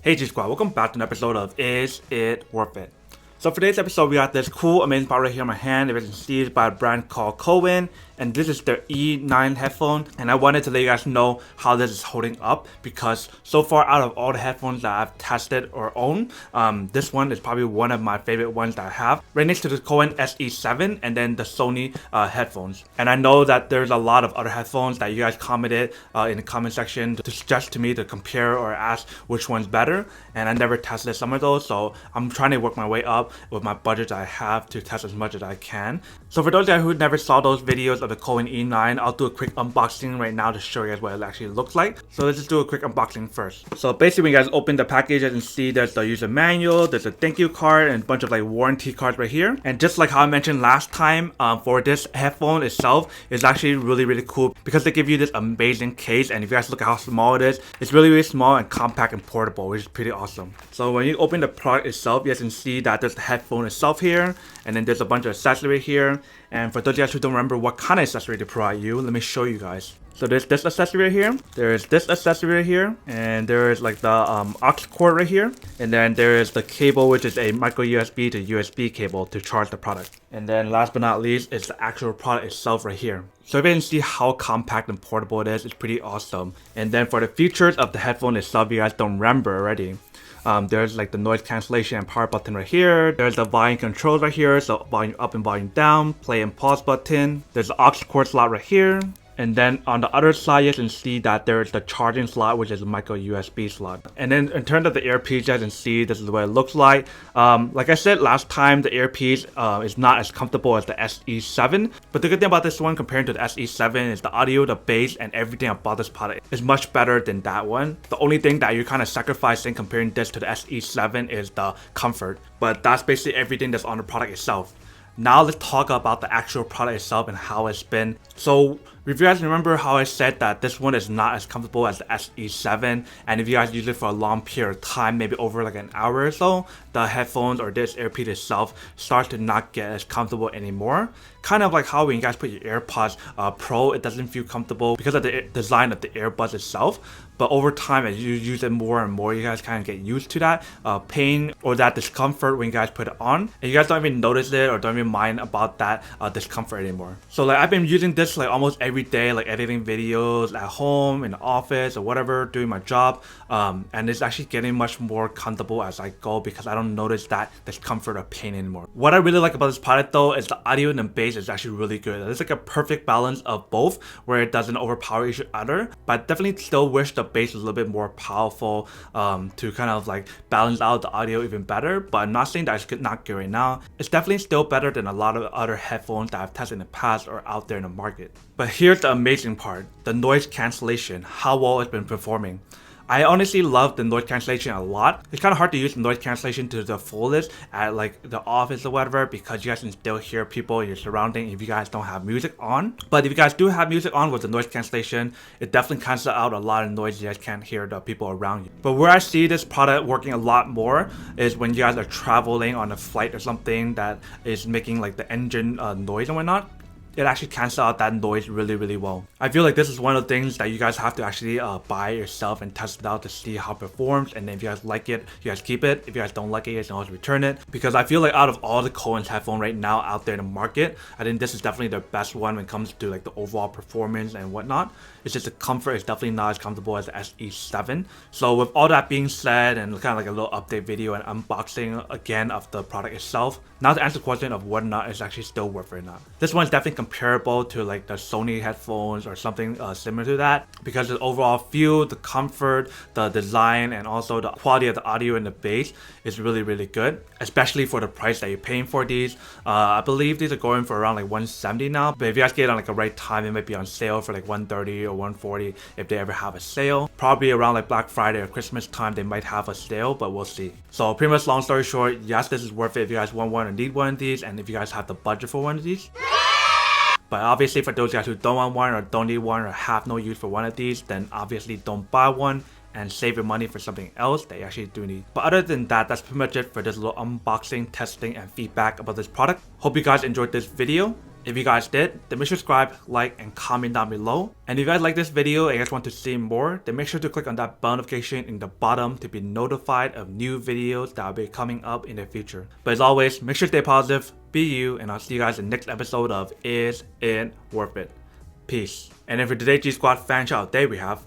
Hey G Squad, welcome back to an episode of Is It Worth It? So for today's episode, we got this cool, amazing product right here in my hand. It was received by a brand called COWIN, and this is their E9 headphone. And I wanted to let you guys know how this is holding up because so far out of all the headphones that I've tested or owned, this one is probably one of my favorite ones that I have. Right next to the COWIN SE7 and then the Sony headphones. And I know that there's a lot of other headphones that you guys commented in the comment section to suggest to me to compare or ask which one's better. And I never tested some of those, so I'm trying to work my way up with my budget that I have to test as much as I can. So for those guys who never saw those videos of the COWIN E9, I'll do a quick unboxing right now to show you guys what it actually looks like. So let's just do a quick unboxing first. So basically when you guys open the package, you can see there's the user manual, there's a thank you card, and a bunch of like warranty cards right here. And just like how I mentioned last time, for this headphone itself, it's actually really cool because they give you this amazing case. And if you guys look at how small it is, it's really small and compact and portable, which is pretty awesome. So when you open the product itself, you guys can see that there's the headphone itself here, and then there's a bunch of accessories here. And for those of you guys who don't remember what kind of accessory they provide you, let me show you guys. So there's this accessory right here, there's this accessory right here, and there is like the aux cord right here, and then there is the cable, which is a micro USB to USB cable to charge the product. And then last but not least is the actual product itself right here. So if you can see how compact and portable it is, it's pretty awesome. And then for the features of the headphone itself, you guys don't remember already. There's like the noise cancellation and power button right here. There's the volume controls right here, so volume up and volume down, play and pause button. There's the aux cord slot right here. And then on the other side, you can see that there's the charging slot, which is a micro USB slot. And then in terms of the earpiece, you can see this is what it looks like. Like I said last time, the earpiece is not as comfortable as the SE7. But the good thing about this one compared to the SE7 is the audio, the bass, and everything about this product is much better than that one. The only thing that you're kind of sacrificing comparing this to the SE7 is the comfort. But that's basically everything that's on the product itself. Now let's talk about the actual product itself and how it's been. So if you guys remember how I said that this one is not as comfortable as the SE7, and if you guys use it for a long period of time, maybe over like an hour or so, the headphones or this earpiece itself starts to not get as comfortable anymore. Kind of like how when you guys put your AirPods Pro, it doesn't feel comfortable because of the design of the earbuds itself. But over time, as you use it more and more, you guys kind of get used to that pain or that discomfort when you guys put it on. And you guys don't even notice it or don't even mind about that discomfort anymore. So like I've been using this like almost every day, like editing videos at home, in the office, or whatever, doing my job. And it's actually getting much more comfortable as I go because I don't notice that discomfort or pain anymore. What I really like about this product though is the audio and the bass is actually really good. It's like a perfect balance of both where it doesn't overpower each other, but I definitely still wish the bass was a little bit more powerful to kind of like balance out the audio even better. But I'm not saying that it's not good right now. It's definitely still better than a lot of other headphones that I've tested in the past or out there in the market. But here's the amazing part, the noise cancellation, how well it's been performing. I honestly love the noise cancellation a lot. It's kind of hard to use the noise cancellation to the fullest at like the office or whatever because you guys can still hear people in your surrounding if you guys don't have music on. But if you guys do have music on with the noise cancellation, it definitely cancels out a lot of noise you guys can't hear the people around you. But where I see this product working a lot more is when you guys are traveling on a flight or something that is making like the engine noise and whatnot. It actually cancels out that noise really well. I feel like this is one of the things that you guys have to actually buy yourself and test it out to see how it performs. And then if you guys like it, you guys keep it. If you guys don't like it, you guys can always return it. Because I feel like out of all the COWIN headphone right now out there in the market, I think this is definitely the best one when it comes to like the overall performance and whatnot. It's just the comfort is definitely not as comfortable as the SE7. So with all that being said and kind of like a little update video and unboxing again of the product itself, now to answer the question of whether or not it's actually still worth it or not. This one's definitely comparable to like the Sony headphones or something similar to that because the overall feel, the comfort, the design, and also the quality of the audio and the bass is really good, especially for the price that you're paying for these. I believe these are going for around like $170 now, but if you guys get it on like a right time, it might be on sale for like $130 or $140 if they ever have a sale. Probably around like Black Friday or Christmas time they might have a sale, but we'll see. So pretty much long story short, yes, this is worth it if you guys want one or need one of these and if you guys have the budget for one of these. But obviously for those guys who don't want one or don't need one or have no use for one of these, then obviously don't buy one and save your money for something else that you actually do need. But other than that, that's pretty much it for this little unboxing, testing, and feedback about this product. Hope you guys enjoyed this video. If you guys did, then make sure to subscribe, like, and comment down below. And if you guys like this video and you guys want to see more, then make sure to click on that bell notification in the bottom to be notified of new videos that will be coming up in the future. But as always, make sure to stay positive, be you, and I'll see you guys in the next episode of Is It Worth It? Peace. And then for today's G Squad fan shout out, there we have